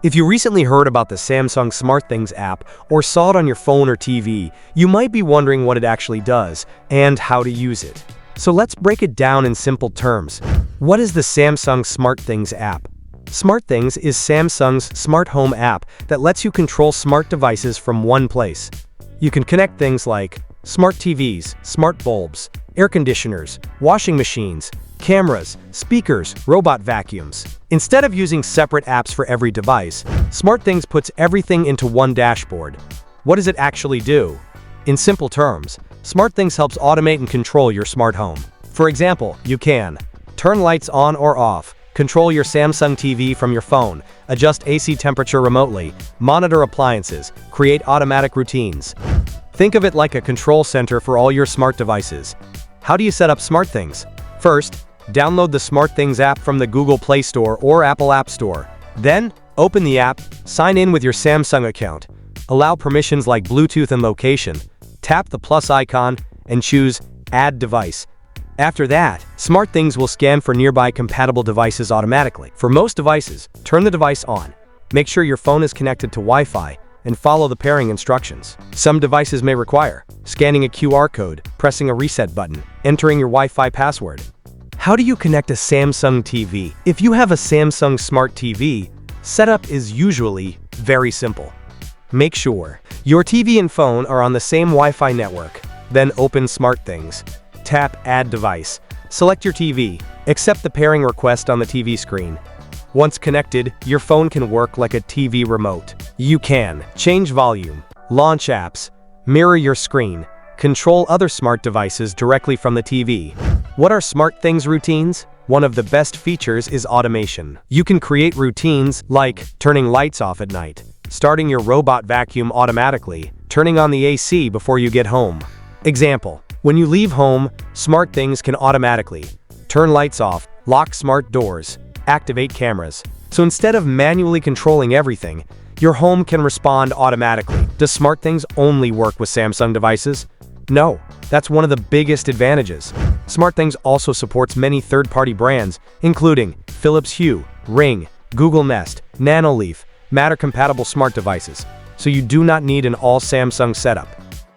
If you recently heard about the Samsung SmartThings app or saw it on your phone or TV, you might be wondering what it actually does and how to use it. So let's break it down in simple terms. What is the Samsung SmartThings app? SmartThings is Samsung's smart home app that lets you control smart devices from one place. You can connect things like smart TVs, smart bulbs, air conditioners, washing machines, cameras, speakers, robot vacuums. Instead of using separate apps for every device, SmartThings puts everything into one dashboard. What does it actually do? In simple terms, SmartThings helps automate and control your smart home. For example, you can turn lights on or off, control your Samsung TV from your phone, adjust AC temperature remotely, monitor appliances, create automatic routines. Think of it like a control center for all your smart devices. How do you set up SmartThings? First, download the SmartThings app from the Google Play Store or Apple App Store. Then, open the app, sign in with your Samsung account. Allow permissions like Bluetooth and location. Tap the plus icon and choose Add Device. After that, SmartThings will scan for nearby compatible devices automatically. For most devices, turn the device on. Make sure your phone is connected to Wi-Fi and follow the pairing instructions. Some devices may require scanning a QR code, pressing a reset button, entering your Wi-Fi password. How do you connect a Samsung TV? If you have a Samsung Smart TV, setup is usually very simple. Make sure your TV and phone are on the same Wi-Fi network. Then open SmartThings. Tap Add Device. Select your TV. Accept the pairing request on the TV screen. Once connected, your phone can work like a TV remote. You can change volume, launch apps, mirror your screen, control other smart devices directly from the TV. What are SmartThings routines? One of the best features is automation. You can create routines like turning lights off at night, starting your robot vacuum automatically, turning on the AC before you get home. Example: when you leave home, SmartThings can automatically turn lights off, lock smart doors, activate cameras. So instead of manually controlling everything, your home can respond automatically. Does SmartThings only work with Samsung devices? No, that's one of the biggest advantages. SmartThings also supports many third-party brands, including Philips Hue, Ring, Google Nest, Nanoleaf, Matter-compatible smart devices, so you do not need an all-Samsung setup.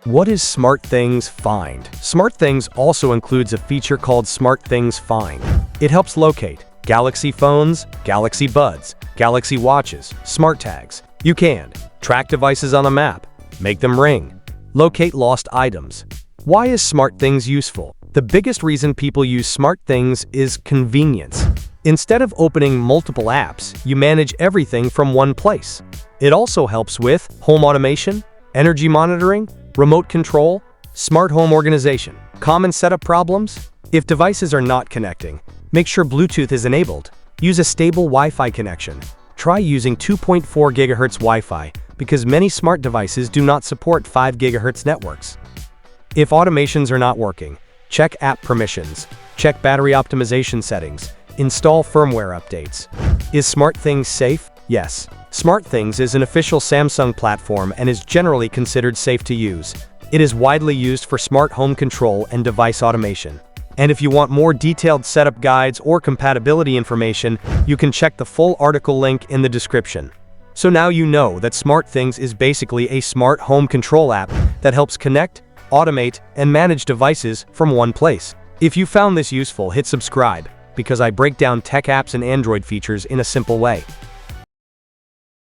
What is SmartThings Find? SmartThings also includes a feature called SmartThings Find. It helps locate Galaxy phones, Galaxy Buds, Galaxy Watches, Smart Tags. You can track devices on a map, make them ring, locate lost items. Why is SmartThings useful? The biggest reason people use SmartThings is convenience. Instead of opening multiple apps, you manage everything from one place. It also helps with home automation, energy monitoring, remote control, smart home organization. Common setup problems? If devices are not connecting, make sure Bluetooth is enabled. Use a stable Wi-Fi connection. Try using 2.4 GHz Wi-Fi because many smart devices do not support 5 GHz networks. If automations are not working, check app permissions, check battery optimization settings, install firmware updates. Is SmartThings safe? Yes. SmartThings is an official Samsung platform and is generally considered safe to use. It is widely used for smart home control and device automation. And if you want more detailed setup guides or compatibility information, you can check the full article link in the description. So now you know that SmartThings is basically a smart home control app that helps connect, automate, and manage devices from one place. If you found this useful, hit subscribe, because I break down tech apps and Android features in a simple way.